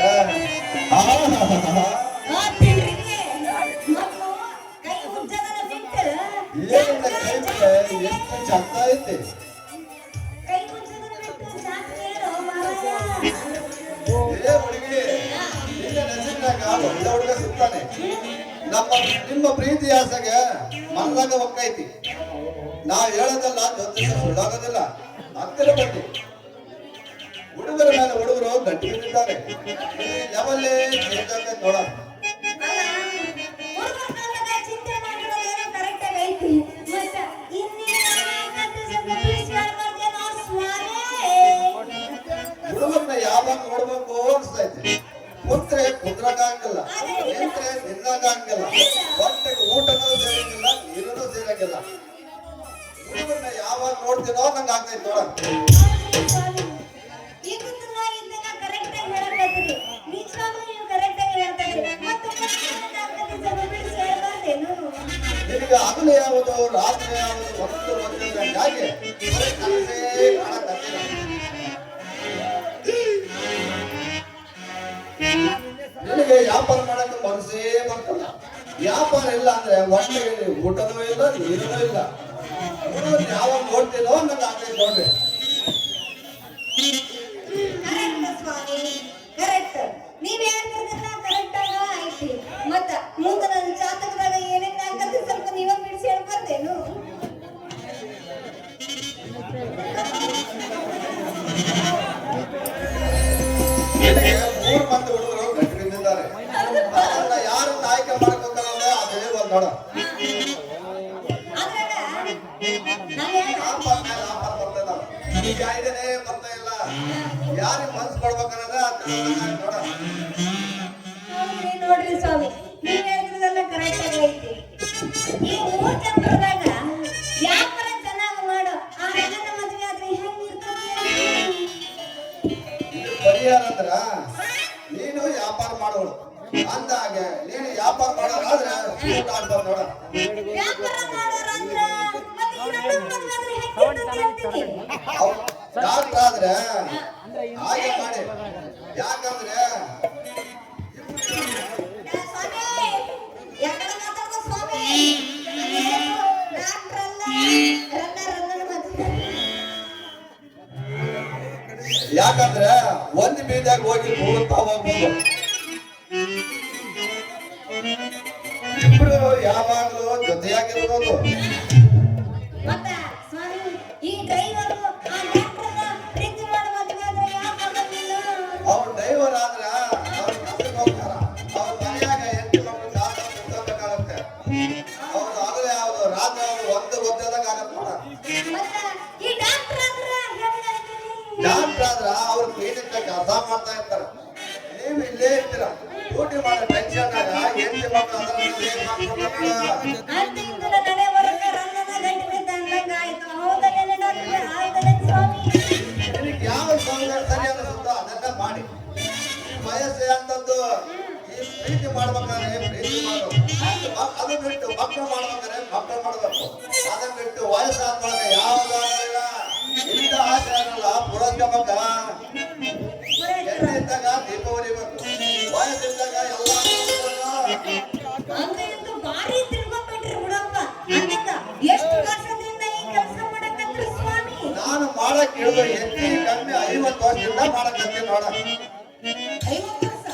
ಕೈ ಉಜ್ಜದನ್ನ ಬಿಟ್ಟು ಏನಿಲ್ಲ ಕೈ ಮೇಲೆ ಎಷ್ಟು ಚಂದ ಐತಿ. ಕೈ ಉಜ್ಜದನ್ನ ಬಿಟ್ಟು ಜಾಸ್ತಿ ಹೇಳು ಮಾರಾಯ. ಏ ಹುಡುಗಿ, ನಿನ್ನ ನಸೀಬ್ನಾಗ ಒಳ್ಳೆ ಹುಡುಗ ಸಿಗ್ತಾನೆ. ನಿಮ್ಮ ಪ್ರೀತಿ ಆಸೆಗೆ ಮನದಾಗ ಒಕ್ಕೈತಿ. ನಾವ್ ಹೇಳೋದಲ್ಲ, ಜ್ಯೋತಿಷ ಸುಳ್ಳಾಗೋದಿಲ್ಲ. ಹತ್ತಿರ ಬನ್ನಿ. ಹುಡುಗರ ಮೇಲೆ ಹುಡುಗರು ಗಟ್ಟಿ ಬಿದ್ದಿದ್ದಾರೆ. ಯಾವಲ್ಲೇ ನೋಡ. ಚಿಂತೆ ಮಾಡಿರೋದು ಏನೋ ಕರೆಕ್ಟ್ ಆಗಿ ಐತಿ. ಮತ್ತ ಹುಡುಗರನ್ನ ಯಾವಾಗ ನೋಡ್ಬೇಕು ಅನ್ಸ್ತೈತಿ. ಕುಂತ್ರೆ ಕುಂದ್ರಕ್ಕಾಗಲ್ಲ, ನಿಂತ್ರೆ ನಿನ್ನಕ್ಕಾಗಲ್ಲ, ಹೊಟ್ಟೆಗೆ ಊಟನೂ ಸೇರಂಗಿಲ್ಲ, ನೀರನ್ನು ಸೇರಂಗಿಲ್ಲ. ಹುಡುಗರನ್ನ ಯಾವಾಗ ನೋಡ್ತೀನೋ ನಂಗೆ ಆಗ್ತೈತಿ ನೋಡ. ನಿನಗೆ ಹಗಲು ಯಾವುದು ರಾತ್ರಿ ಯಾವುದು ಒಂದು ಒಂದಾಗಿ ಕನಸೇ ಕಾಣಕತ್ತಿಲ್ಲ. ನಿನಗೆ ವ್ಯಾಪಾರ ಮಾಡಕ್ಕೆ ಮನಸ್ಸೇ ಬರ್ತಲ್ಲ. ವ್ಯಾಪಾರ ಇಲ್ಲ ಅಂದ್ರೆ ಹೊಟ್ಟೆಗೆ ಊಟನೂ ಇಲ್ಲ, ನೀರನೂ ಇಲ್ಲ. ಯಾವಾಗ ನೋಡ್ತೀನೋ ನಂಗೆ ಆಗ್ತೈತಿ ನೋಡ್ರಿ. ನೀವ್ ಹೇಳ್ತಿರೋದನ್ನ ಕರೆಕ್ಟ್ ಆಗ ಐತಿ. ಮತ್ತ ಮುಂದೆ ನನ್ನ ಜಾತಕದಾಗ ಏನೇನ್ ಆಗತ್ತೆ ಸ್ವಲ್ಪ ನೀವ ಬಿಡಿಸಿ ಹೇಳ್ಬಾರ್ದೇನು? ಮೂರು ಮಂದಿ ಹುಡುಗರು ಗಟ್ಟಿ ಬಿದ್ದಿದ್ದಾರೆ. ಅದನ್ನ ಯಾರು ಆಯ್ಕೆ ಮಾಡ್ಕೊಂತಾರೆ ಅದೇ ಒಂದ್ ನೋಡ. ಅದ್ರಾಗ ನಾನು ಆಫರ್ ಮೇಲೆ ಆಫರ್ ಬರ್ತಾ ಇದಾವೆ. ಈಗ ಐದನೇ ಬರ್ತಾ ಇಲ್ಲ. ಯಾರಿಗೆ ಮನ್ಸು ಕೊಡ್ಬೇಕನ್ನೋದ ನೋಡ. ನೋಡ್ರಿ ಸ್ವಾಮಿ, ನೀವ್ ಹೇಳಿದ್ರದೆಲ್ಲ ಕರೆಕ್ಟ್ ಆಗಿ ಐತಿ. ಈ ಮೂರ್ ಚಂದ್ರದಾಗ ವ್ಯಾಪಾರ ಚೆನ್ನಾಗಿ ಮಾಡು, ಆ ರಂಗನ ಮದುವೆ ಆದ್ರೆ ಹೆಂಗಿರ್ತದೆ? ಪರಿಹಾರ ಅಂದ್ರ ನೀನು ವ್ಯಾಪಾರ ಮಾಡೋಳು ಅಂದಾಗ ನೀನು ವ್ಯಾಪಾರ ಮಾಡೋದಾದ್ರೆ ಊಟ ಆಗ್ಬೋದು ನೋಡ. ವ್ಯಾಪಾರ ಮಾಡೋರಂದ್ರ ಮತ್ತೆ ಈ ರಂಗನ ಮದುವೆ ಆದ್ರೆ ಹೆಂಗಿರ್ತದೆ ಅಂತೀನಿ. ಡಾಕ್ಟರ್ ಆದ್ರೆ ಹಾಗೆ ಮಾಡಿ. ಯಾಕಂದ್ರೆ ಸ್ವಾಮಿ, ಯಾಕಡೆ ಮಾತಾಡ್ಕೋ ಸ್ವಾಮಿ? ಡಾಕ್ಟರ್ ಅಲ್ಲ, ರಂಗನ ಮದುವೆ. ಯಾಕಂದ್ರೆ ಒಂದ್ ಬೀದಾಗ ಹೋಗಿ ಹೋಗ್ತಾ ಹೋಗ್ಬೋದು. ಇಬ್ರು ಯಾವಾಗ್ಲೂ ಜೊತೆಯಾಗಿರ್ಬೋದು. ಮತ್ತ ಸ್ವಾಮಿ, ಈ ಡ್ರೈವರು ಆ ಡಾಕ್ಟರ್ನ ಪ್ರೀತಿ ಮಾಡೋ ಮದುವೆ ಆದ್ರೆ ಯಾಕೆ ಆಗಲಿಲ್ಲ? ಅವ್ರ ಡ್ರೈವರ್ ಆದ್ರ ಅವ್ರ ಕೆಲ್ಸಕ್ಕೆ ಹೋಗ್ತಾರ. ಅವ್ರ ಮನೆಯಾಗ ಹೆಂಡತಿ ಮಕ್ಕಳು ಕಾಲ ಕುತ್ಕೋಬೇಕಾಗತ್ತೆ. ಅವ್ರು ಆಗಲೇ ಯಾವ್ದು ರಾತ್ರಿ ಅವ್ರು ಒಂದು ಗೊತ್ತದಾಗ ಆಗತ್ತೆ ನೋಡ. ಮತ್ತ ಈ ಡಾಕ್ಟರ್ ಅಂದ್ರ ಹೆಂಗಂತೀನಿ? ಡಾಕ್ಟರ್ ಆದ್ರ ಅವ್ರ ಕ್ಲಿನಿಕ್ ಕೆಲಸ ಮಾಡ್ತಾ ಇರ್ತಾರ. ನೀವು ಇಲ್ಲೇ ಇರ್ತೀರ. ಡ್ಯೂಟಿ ಮಾಡೋ ಟೆನ್ಷನ್ ಆಗ ಹೆಂಡತಿ ಮಕ್ಕಳು ಅದರ ಅಂತ ಇಂದಲ ನಡೆ ಹೊರಗ ರಂಗನ ಗಂಟು ಬಿದ್ದ ಅಂದಂಗ ಆಯ್ತು. ಹೌದಲ್ಲೇನೆ ಡಾಕ್ಟರ್? ಹೌದಲ್ಲೇನೆ ಸ್ವಾಮಿ? ನಿನಗೆ ಯಾವ ಸೌಲಭ್ಯ ಸರಿ ಅನಿಸುತ್ತೋ ಅದನ್ನ ಮಾಡಿ. ಈ ವಯಸ್ಸು ಅಂತದ್ದು ಈ ಪ್ರೀತಿ ಮಾಡ್ಬೇಕಾದ್ರೆ ಪ್ರೀತಿ ಮಾಡು. ಅದನ್ನ ಬಿಟ್ಟು ಮಕ್ಕಳು ಮಾಡ್ಬೇಕಾದ್ರೆ ಮಕ್ಕಳು ಮಾಡ್ಬೇಕು. ಅದನ್ನ ಬಿಟ್ಟು ವಯಸ್ಸಾದ್ಮೇಲೆ ಯಾವ್ದಾಗಲ್ಲ ಇಂಥ ಆಸೆ ಆಗಲ್ಲ. ಪುರಸ್ಕಮಕ್ಕ ಎಣ್ಣೆದ್ದಾಗ ದೀಪ ಹೊಡಿಬೇಕು. ವಯಸ್ಸಿದ್ದಾಗ ಎಲ್ಲ ಅಂದ್ರೆ ಇದು ಭಾರಿ ತಿಳ್ಕೊಂಡ್ಬಿಟ್ರಿ ಬಿಡಪ್ಪ. ಅಂದಂಗ ಎಷ್ಟು ವರ್ಷದಿಂದ ಈ ಕೆಲಸ ಮಾಡಕತ್ರಿ ಸ್ವಾಮಿ? ನಾನು ಮಾಡಕ್ ಇಳಿದು ಹೆಚ್ಚು ಕಮ್ಮಿ 50 ವರ್ಷದಿಂದ ಮಾಡಕತ್ತೀನಿ ನೋಡ. 50 ವರ್ಷ?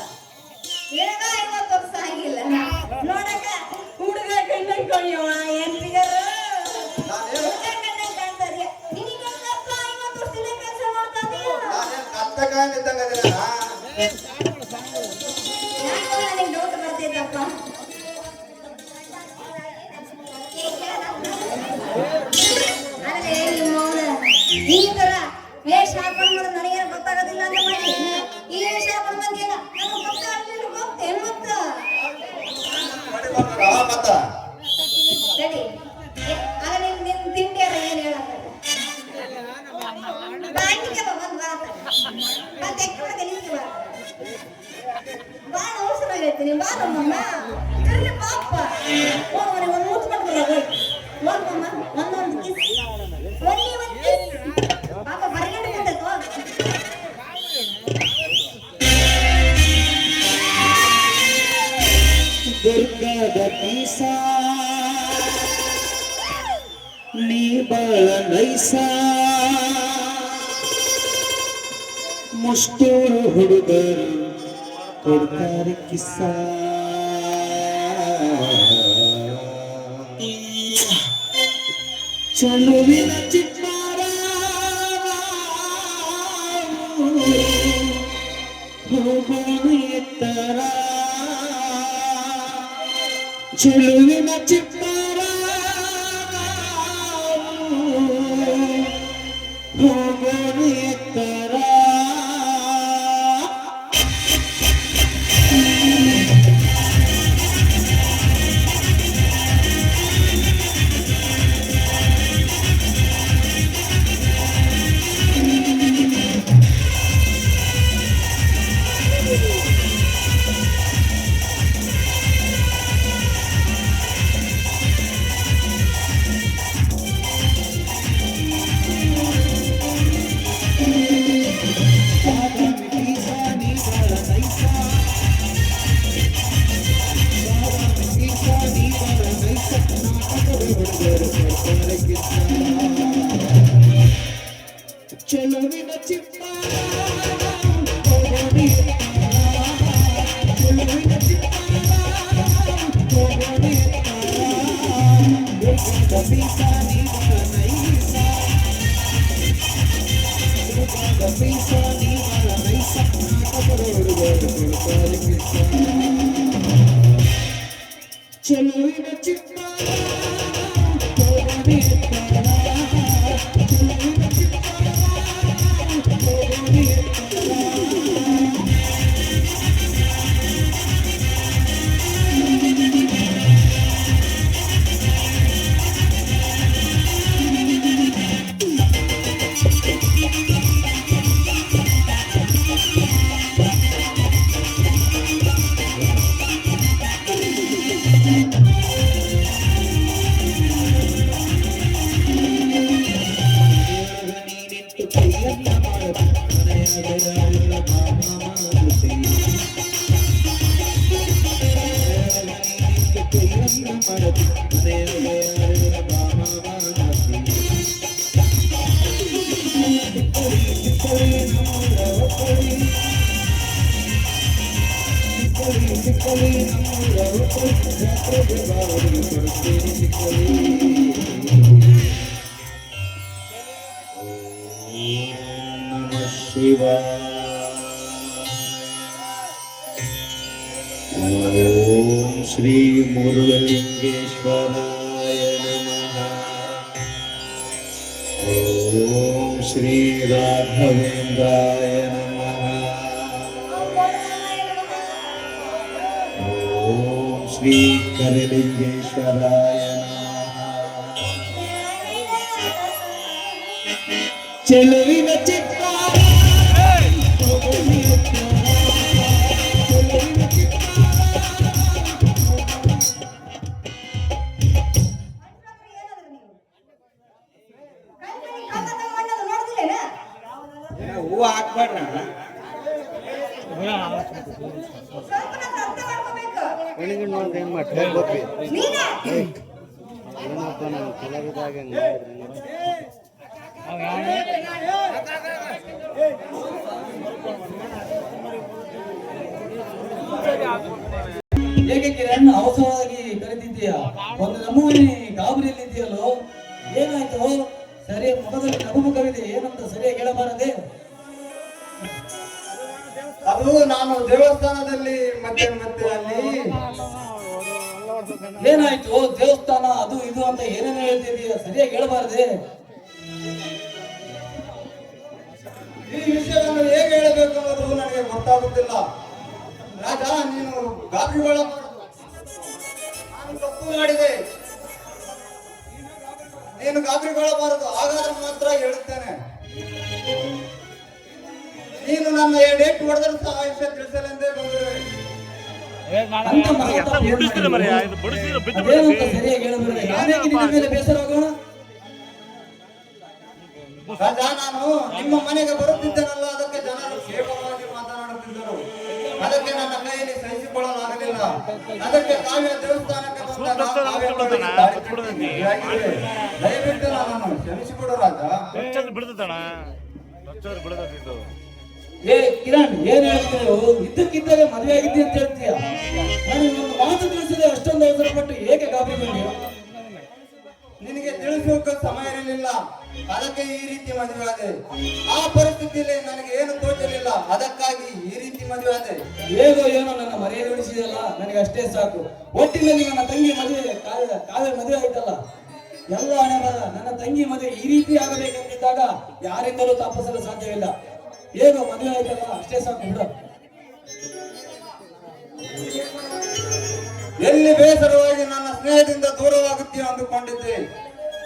ಏನಾಗ 50 ವರ್ಷ ಆಗಿಲ್ಲ ನೋಡಕ. ಹುಡುಗ ಕಣ್ಣನ್ ಕೊಯ್ಯವ ಏನ್ ಫಿಗರ್? ನಾನೇನು ಹುಡುಗ ಕಣ್ಣನ್ ಕಾಣ್ತಾರ್ಯ. ನಿನಗೆ ಹೆಂಗಪ್ಪ 50 ವರ್ಷದಿಂದ ಕೆಲಸ ಮಾಡ್ತಾ ಇದೀಯ? ನಾನೇನು ಕತ್ತಕಾಯಿ ಇದ್ದಂಗ ಯಾಕೋ ನನಗೆ ಡೌಟ್ ಬರ್ತೈತಪ್ಪ. ಆದ್ರೆ ನಿಮ್ಮ ಅವನ ಈ ತರ ವೇಷ ಹಾಕೊಂಡು ಮಾಡೋದು ನನಗೇನು ಗೊತ್ತಾಗೋದಿಲ್ಲ ಅಂತ ಮಾಡಿ ಈ ವೇಷ ಹಾಕೊಂಡು ಬಂದಿಲ್ಲ. ನನಗೆ ಗೊತ್ತಾಗಲಿಲ್ಲ. ಗೊತ್ತೇನು ಮತ್ತ? ಮತ್ತ ಸರಿ, ಆಗ ನಿನ್ ತಿಂಡಿಯಾರ ಏನ್ ಹೇಳಕ್ಕ? ಬಾಂಡಿಗೆ ಬಂದ್ ಬಾತ ಮತ್ತೆ ಎಕ್ಕಡಕ್ಕೆ ನಿಂತು ಬಾ. ಬಾಳ ಅವಸರಾಗೈತಿ. ಬಾ ನಮ್ಮಮ್ಮ ಕರ್ರಿ ಪಾಪ. ಹೋಗಿ ಒಂದು ಮುತ್ತು ಮಾಡ್ಕೊಳ್ಳ. ಹೋಗಮ್ಮ ಒಂದೊಂದು ಕಿಸ್. ಒಂದು ಕಿಸ್ ಪಾಪ ಬರಗಂಡು ಬಿಟ್ಟೈತೆ. ಹೋಗ ದುರ್ಗದ ಪೀಸ ನೀ ಬಾಳ ನೈಸ ಮುಷ್ಟೂರು ಹುಡುಗರು ಕೊಡ್ತಾರೆ ಕಿಸ್ಸ. ಚಲುವಿನ ಚಿತ್ತಾರ ಹೋಗೋಣ ಎತ್ತರ. ಚೆಲುವಿನ ಚಿತ್ತಾರ ಹೋಗೋಣ ಎತ್ತರ. ಚೆಲುವಿನ ಚಿತ್ತಾರ ಚೆಲುವಿನ ಚಿತ್ತಾರ ಪೀಸ ನೀ ಬಾಳ ನೈಸ ಪೀಸ ನೀ ಬಾಳ ನೈಸ ನಾಟಕದ ಹುಡುಗರು ಕೊಡ್ತಾರೆ ಕಿಸ್ಸ. ಚೆಲುವಿನ ಚಿತ್ತಾರ ಓಂ ಶ್ರೀ ಮುರುಘಲಿಂಗೇಶ್ವರಾಯ ನಮಃ. ಓಂ ಶ್ರೀ ರಾಘವೇಂದ್ರಾಯ ನಮಃ. ಓಂ ಶ್ರೀ ಕರಲಿಂಗೇಶ್ವರಾಯ ನಮಃ. ಚೆಲುವಿನ ಚಿತ್ತ ಹೂವು ಹಾಕ್ಬೇಡ ಹೇಗೆ ಕಿರಣ್ ಅವಸರವಾಗಿ ಕರೆದಿದ್ದೀಯಾ? ಒಂದು ನಮೂನಿ ಗಾಬರಿಯಲ್ಲಿದ್ದೀಯಲ್ಲೋ, ಏನಾಯ್ತು? ಸರಿ, ಮುಖದಲ್ಲಿ ನಗುಮುಖವಿದೆ, ಏನಂತ ಸರಿಯಾಗಿ ಹೇಳಬಾರದೆ? ಅದು ನಾನು ದೇವಸ್ಥಾನದಲ್ಲಿ ಮತ್ತೆ ಮತ್ತೆ ಅಲ್ಲಿ ಏನಾಯ್ತು? ದೇವಸ್ಥಾನ ಅದು ಇದು ಅಂತ ಏನೇನು ಹೇಳ್ತಿದೀಯ, ಸರಿಯಾಗಿ ಹೇಳಬಾರದೆ? ಈ ವಿಷಯವನ್ನು ಹೇಗೆ ಹೇಳಬೇಕು ಅನ್ನೋದು ನನಗೆ ಗೊತ್ತಾಗುತ್ತಿಲ್ಲ. ರಾಜ, ನೀನು ಗಾಬರಿಗೊಳ್ಳಬಾರದು. ನಾನು ತಪ್ಪು ಮಾಡಿದೆ, ನೀನು ಗಾಬರಿಗೊಳ್ಳಬಾರದು. ಹಾಗಾದ್ರೆ ಮಾತ್ರ ಹೇಳುತ್ತೇನೆ. ನೀನು ನನ್ನ ಡೇಟ್ ಹೊಡೆದರೂ ಸಹ ವಿಷಯ ತಿಳಿಸಲೆಂದೇ ಬಂದಿರುವೆ. ಅದೇನಂತ ಸರಿಯಾಗಿ ಹೇಳಬಾರದೆ? ನಾನೇಗೆ ನಿನ್ನ ಮೇಲೆ ಬೇಸರವಾಗೋಣ? ರಾಜ, ನಾನು ನಿಮ್ಮ ಮನೆಗೆ ಬರುತ್ತಿದ್ದೇನಲ್ಲ, ಅದಕ್ಕೆ ಜನರು ಕ್ಷೇಮವಾಗಿ ಮಾತನಾಡುತ್ತಿದ್ದರು. ಅದಕ್ಕೆ ನನ್ನ ಕೈಯಲ್ಲಿ ಸಹಿಸಿಕೊಳ್ಳಲಾಗಲಿಲ್ಲ. ಅದಕ್ಕೆ ಕಾವ್ಯ ದೇವಸ್ಥಾನಕ್ಕೆ ಬಂದಾಗ ಕಾವ್ಯಗಳಿಗೆ ದಾರಿ ಬಿಟ್ಟಿದ್ದೀನಿ. ಹೀಗಾಗಿದೆ. ದಯವಿಟ್ಟು ನನ್ನನ್ನು ಕ್ಷಮಿಸಿಕೊಡು ರಾಜ. ಏ ಕಿರಣ್, ಏನ್ ಹೇಳ್ತೀಯೋ? ಇದ್ದಕ್ಕಿದ್ದಾಗ ಮದುವೆ ಆಗಿದ್ದಿ ಅಂತ ಹೇಳ್ತೀಯ. ನನಗೆ ಒಂದು ಮಾತು ತಿಳಿಸದೆ ಅಷ್ಟೊಂದು ಅವಸರ ಪಟ್ಟು ಹೇಗೆ ಗಾಬರಿಗೊಂಡಿಯ? ನಿನಗೆ ತಿಳಿಸೋಕೆ ಸಮಯ ಇರಲಿಲ್ಲ, ಅದಕ್ಕೆ ಈ ರೀತಿ ಮದುವೆ ಆದೆ. ಆ ಪರಿಸ್ಥಿತಿಯಲ್ಲಿ ನನಗೆ ಏನು ತೋಚಲಿಲ್ಲ, ಅದಕ್ಕಾಗಿ ಈ ರೀತಿ ಮದುವೆ ಆದೆ. ಹೇಗೋ ಏನೋ ನನ್ನ ಮರ್ಯಾದೆ ಉಳಿಸಿದಲ್ಲ, ನನಗೆ ಅಷ್ಟೇ ಸಾಕು. ಒಟ್ಟಿನಲ್ಲಿ ನನ್ನ ತಂಗಿ ಮದುವೆ ಕಾವ್ಯ ಮದುವೆ ಆಯ್ತಲ್ಲ, ಎಲ್ಲ ಹಣೆ ಬರ. ನನ್ನ ತಂಗಿ ಮದುವೆ ಈ ರೀತಿ ಆಗಬೇಕೆಂದಿದ್ದಾಗ ಯಾರಿಂದಲೂ ತಪ್ಪಿಸಲು ಸಾಧ್ಯವಿಲ್ಲ. ಹೇಗೋ ಮದುವೆ ಆಯ್ತಲ್ಲ, ಅಷ್ಟೇ ಸಾಕು ಬಿಡು. ಎಲ್ಲಿ ಬೇಸರವಾಗಿ ನನ್ನ ಸ್ನೇಹದಿಂದ ದೂರವಾಗುತ್ತೀಯ ಅಂದುಕೊಂಡಿದ್ದೆ.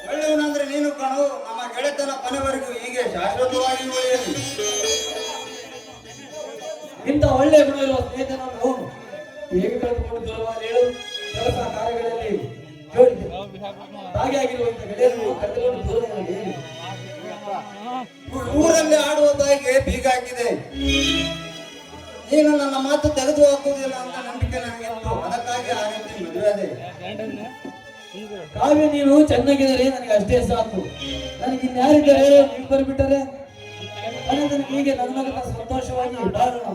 ಒಳ್ಳೆಯವನಂದ್ರೆ ನೀನು ಕಣು. ನಮ್ಮ ಗೆಳೆತನ ಕೊನೆವರೆಗೂ ಹೀಗೆ ಶಾಶ್ವತವಾಗಿ ಉಳಿಯಲಿ. ಇಂಥ ಒಳ್ಳೆಯ ಗುಣ ಇರುವ ಸ್ನೇಹಿತನನ್ನು ಹೇಗೆ ಕಳೆದುಕೊಂಡು ದೂರವಾಗಿ ಹೇಳು? ಕೆಲಸ ಕಾರ್ಯಗಳಲ್ಲಿ ಭಾಗಿಯಾಗಿರುವ ಇಂಥ ಗೆಳೆಯರನ್ನು ಕಳೆದುಕೊಂಡು ದೂರವಾಗಿ ಊರಲ್ಲಿ ಆಡುವ ತಾಯಿಗೆ ಬೀಗ ಹಾಕಿದೆ. ನೀನು ನನ್ನ ಮಾತು ತೆಗೆದು ಹಾಕುವುದಿಲ್ಲ ಅಂತ ನಂಬಿಕೆ ನನಗಿತ್ತು, ಅದಕ್ಕಾಗಿ ಆ ರೀತಿ ಮದುವೆ ಆದೆ. ಕಾವ್ಯ, ನೀನು ಚೆನ್ನಾಗಿದ್ದಾರೆ, ನನಗೆ ಅಷ್ಟೇ ಸಾಕು. ನನಗೆ ಇನ್ಯಾರಿದ್ದಾರೆ? ನೀವು ಬರ್ಬಿಟ್ಟರೆ ನನಗೆ ಹೀಗೆ ನನ್ನ ಸಂತೋಷವಾಗಿ ಬಾಳೋಣ.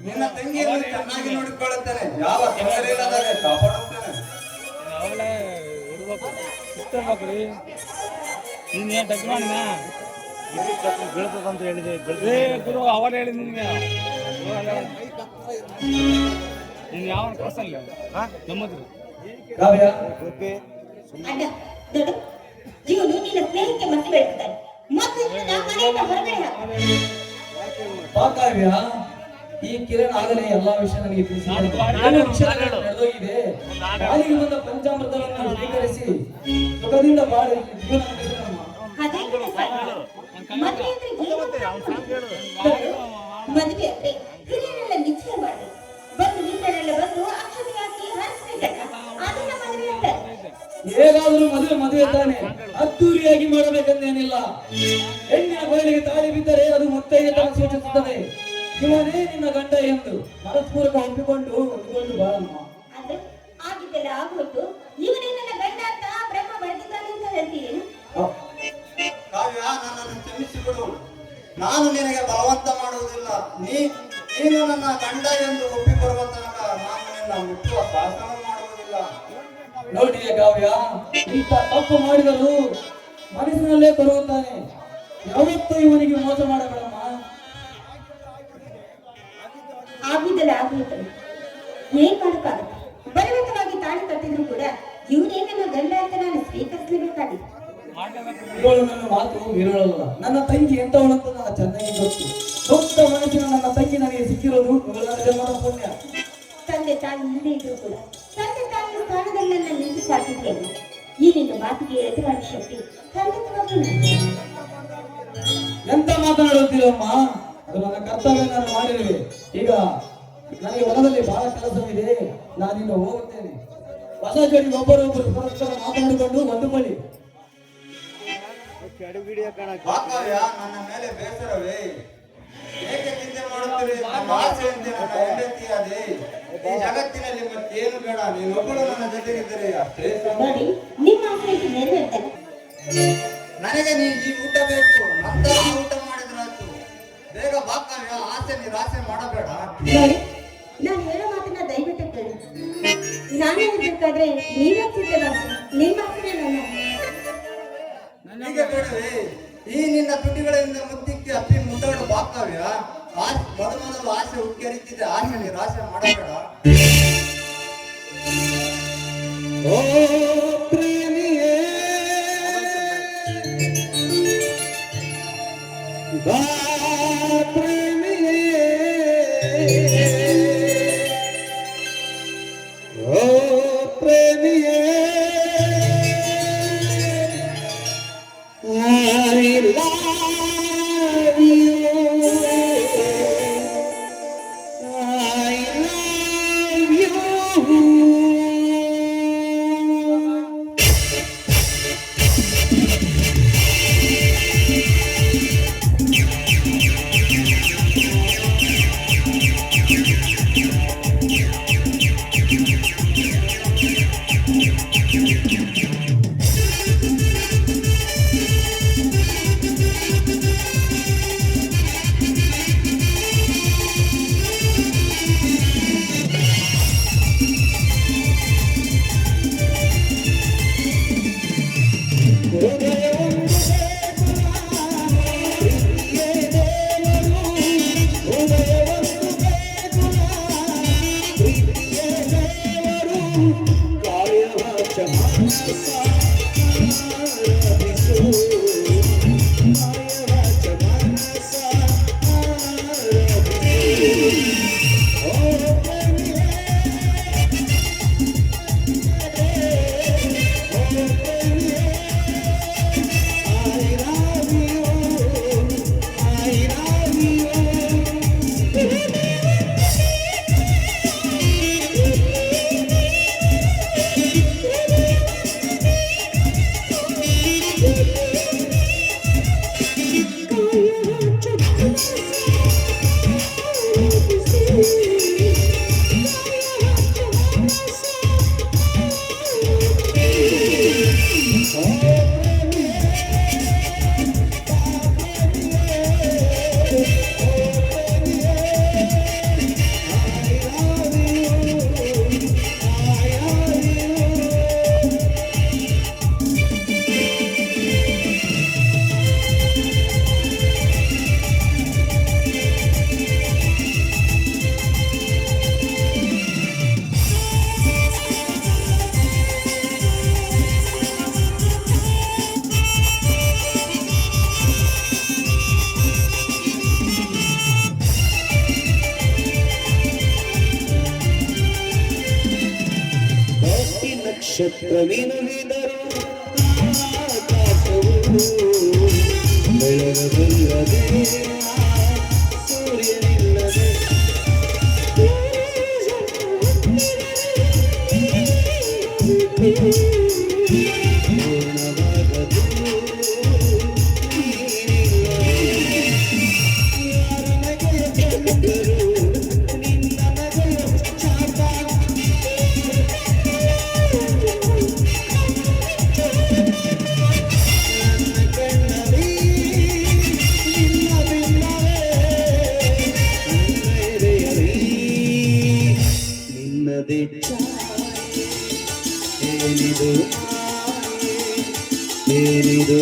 ನಿನ್ನ ತಂಗಿಯನ್ನು ಚೆನ್ನಾಗಿ ನೋಡಿಕೊಳ್ಳುತ್ತೇನೆ, ಯಾವ ತೊಂದರೆ ಇಲ್ಲದಾಗೆ ಕಾಪಾಡುತ್ತೇನೆ. ನೀನ್ ಟಚ್ ಮಾಡಿನ ಬೀಳ್ತದಂತ ಹೇಳಿದೆ. ಗುರು ಅವರ ಹೇಳಿದ್ ನಿನ್ಗೆ. ನೀನ್ ಯಾವ ಕಳ್ಸಲ್ಲ ನಮ್ಮದು ಕಾವ್ಯ, ಅಡ್ಡ ದೊಡ್ಡ ಇವನು ನಿನ್ನ ಸ್ನೇಹಕ್ಕೆ ಮಸಿ ಬೆಳೆಸ್ತಾನೆ. ಮೊದಲಿಂದ ಮನೆಯಿಂದ ಹೊರಗಡೆ ಹಾಕು. ಬಾ ಕಾವ್ಯ, ಈ ಕಿರಣ್ ಆಗಲೇ ಎಲ್ಲಾ ವಿಷಯ ನನಗೆ ತಿಳಿಸಿದ್ದಾನೆ. ಏನು ವಿಷಯ ನಡೆದೋಗಿದೆ. ಕಾಲಿಗೆ ಬಂದ ಪಂಚಾಮೃತವನ್ನು ಸ್ವೀಕರಿಸಿ ಸುಖದಿಂದ ಬಾಳಿ ಜೀವನ ನಡೆಸೋಣ. ಅದೇ ಕಡೆ ಸಾಕು. ಮದುವೆ ಅಂದ್ರೆ ಏನು? ಮದುವೆ ಅಂದ್ರೆ ಹಿರಿಯರೆಲ್ಲ ನಿಶ್ಚಯ ಮಾಡಿ ಬಂದು ನಿಂತರೆಲ್ಲ ಬಂದು ಅಕ್ಷತೆ ಹಾಕಿ ಹರಿಸ್ಬೇಕಲ್ಲ, ಅದನ್ನ ಮದುವೆ ಅಂತಾರೆ. ಹೇಗಾದ್ರೂ ಮದುವೆ ತಾನೆ. ಅದ್ದೂರಿಯಾಗಿ ಮಾಡಬೇಕೆಂದೇನಿಲ್ಲ. ಹೆಣ್ಣಿನ ಬಯಲಿಗೆ ತಾಳಿ ಬಿದ್ದರೆ ಅದು ಮುತ್ತೈದೆತನ ಸೂಚಿಸುತ್ತದೆ. ಇವನೇ ನಿನ್ನ ಗಂಡ ಎಂದು ಪರಸ್ಪೂರ್ವಕ ಒಪ್ಪಿಕೊಂಡು ಹೊಂದಿಕೊಂಡು ಬಾಳಮ್ಮ. ಅಂದ್ರೆ ಆಗಿದ್ದೆಲ್ಲ ಆಗೋಯ್ತು. ಇವನೇ ನನ್ನ ಗಂಡ ಅಂತ ಬ್ರಹ್ಮ ಬರೆದಿದ್ದಾನೆ ಅಂತ ಹೇಳ್ತೀರೇನು? ಕಾವ್ಯ, ನನ್ನನ್ನು ಕ್ಷಮಿಸಿಬಿಡು. ನಾನು ನಿನಗೆ ಬಲವಂತ ಮಾಡುವುದಿಲ್ಲ. ನೀನು ನನ್ನ ಗಂಡ ಎಂದು ಒಪ್ಪಿಕೊಳ್ಳುವ ತನಕ ನಾನು ನಿನ್ನ ಮುಟ್ಟುವ ಸಾಹಸ ಮಾಡುವುದಿಲ್ಲ. ನೋಡಿಯ ಕಾವ್ಯ, ಇಂಥ ತಪ್ಪು ಮಾಡಿದರೂ ಮನಸ್ಸಿನಲ್ಲೇ ಬರುತ್ತಾನೆ. ಯಾವತ್ತೂ ಇವನಿಗೆ ಮೋಸ ಮಾಡಬೇಡಮ್ಮ. ಆಗಿದ್ದೆಲ್ಲ ಆಗೋಯ್ತು. ಏನ್ ಮಾಡೋಕ್ಕಾಗತ್ತೆ? ಬಲವಂತವಾಗಿ ತಾಳಿ ಕಟ್ಟಿದ್ರು ಕೂಡ ಇವನೇ ನನ್ನ ಗಂಡ ಅಂತ ನಾನು ಸ್ವೀಕರಿಸಲೇಬೇಕಾಗಿತ್ತು. ಇವಳು ನನ್ನ ಮಾತು ಮೀರಳಲ್ಲ. ನನ್ನ ತಂಗಿ ಎಂತವಳಂತ ನನಗೆ ಚೆನ್ನಾಗಿ ಗೊತ್ತು. ದೊಡ್ಡ ಮನಸ್ಸಿನ ನನ್ನ ತಂಗಿ ನನಗೆ ಸಿಕ್ಕಿರೋದು ಇವಳ ಜನ್ಮದ ಪುಣ್ಯ. ತಂದೆ ತಾಯಿ ಇಲ್ಲದೆ ಇದ್ರು ಕೂಡ ತಂದೆ ತಾಯಿಯ ಸ್ಥಾನದಲ್ಲಿ ನನ್ನ ನಿಂತು ಸಾಕಿದ್ದೇನೆ. ಈ ನಿನ್ನ ಮಾತಿಗೆ ಎದುರಾದ ಶಕ್ತಿ ಖಂಡಿತವಾಗಿ ನನಗೆ. ಎಂತ ಮಾತನಾಡುತ್ತೀರಮ್ಮ? ಅದು ನನ್ನ ಕರ್ತವ್ಯ, ನಾನು ಮಾಡಿರುವೆ. ಈಗ ನನಗೆ ಹೊಲದಲ್ಲಿ ಬಹಳ ಕೆಲಸವಿದೆ, ನಾನಿನ್ನ ಹೋಗುತ್ತೇನೆ. ಹೊಸ ಜೋಡಿ ಒಬ್ಬರೊಬ್ಬರು ಪರಸ್ಪರ ಮಾತನಾಡಿಕೊಂಡು ಹೊಂದಿಕೊಳ್ಳಿ. ಬಾ ಕಾವ್ಯ, ನನ್ನ ಮೇಲೆ ಬೇಸರವೇ? ಏಕೆ ಚಿಂತೆ ಮಾಡುತ್ತೀರಿ? ನನ್ನ ಆಸೆಯಂತೆ ನನ್ನ ಹೆಂಡತಿಯಾದೆ. ಈ ಜಗತ್ತಿನಲ್ಲಿ ಮತ್ತೇನು ಬೇಡ, ನೀನೊಬ್ಬಳು ನನ್ನ ಜೊತೆಗಿದ್ದರೆ ಅಷ್ಟೇ ಸಾಕು. ನೋಡಿ, ನಿಮ್ಮ ಆಸೆಗೆ ನೆರವೇರ್ತೇನೆ. ನನಗೆ ನೀ ಈ ಊಟ ಬೇಕು, ನಂತರ ಈ ಊಟ ಮಾಡಿದ್ರಾಯ್ತು. ಬೇಗ ಬಾ ಕಾವ್ಯ, ಆಸೆ ನಿರಾಸೆ ಮಾಡಬೇಡ. ನೋಡಿ, ನಾನು ಹೇಳೋ ಮಾತನ್ನ ದಯವಿಟ್ಟು ಕೇಳಿ. ನಾನೇ ಇರ್ಬೇಕಾದ್ರೆ ನೀವೇ ಸಿದ್ಧರಾಗಿ ನಿಮ್ಮ ಆಸೆ ನನ್ನ ಹೀಗೆ ಬೇಡವೇ? ಈ ನಿನ್ನ ತುಟಿಗಳಿಂದ ಮುದ್ದಿಕ್ಕೆ ಅಪ್ಪಿ ಮುದ್ದಾಡು ಬಾ ಕಾವ್ಯ. ಮೊದಲು ಆಸೆ ಉಕ್ಕರಿತಿದ್ದೆ, ಆಸೆ ನಿರಾಸೆ ಮಾಡಬೇಡ. ಓ ಪ್ರೇಮಿಯೇ, ಬಾ ಪ್ರೇಮಿಯೇ, ಓ ಪ್ರೇಮಿಯೇ, I love you, I love you. ನಕ್ಷತ್ರವಿನುಳಿದರು ಆಕಾಶವು ಬೆಳಗಬಲ್ಲದೆ ಸೂರ್ಯನಿಲ್ಲದೆ ಪೂರ್ಣವಾದ ಏನಿದು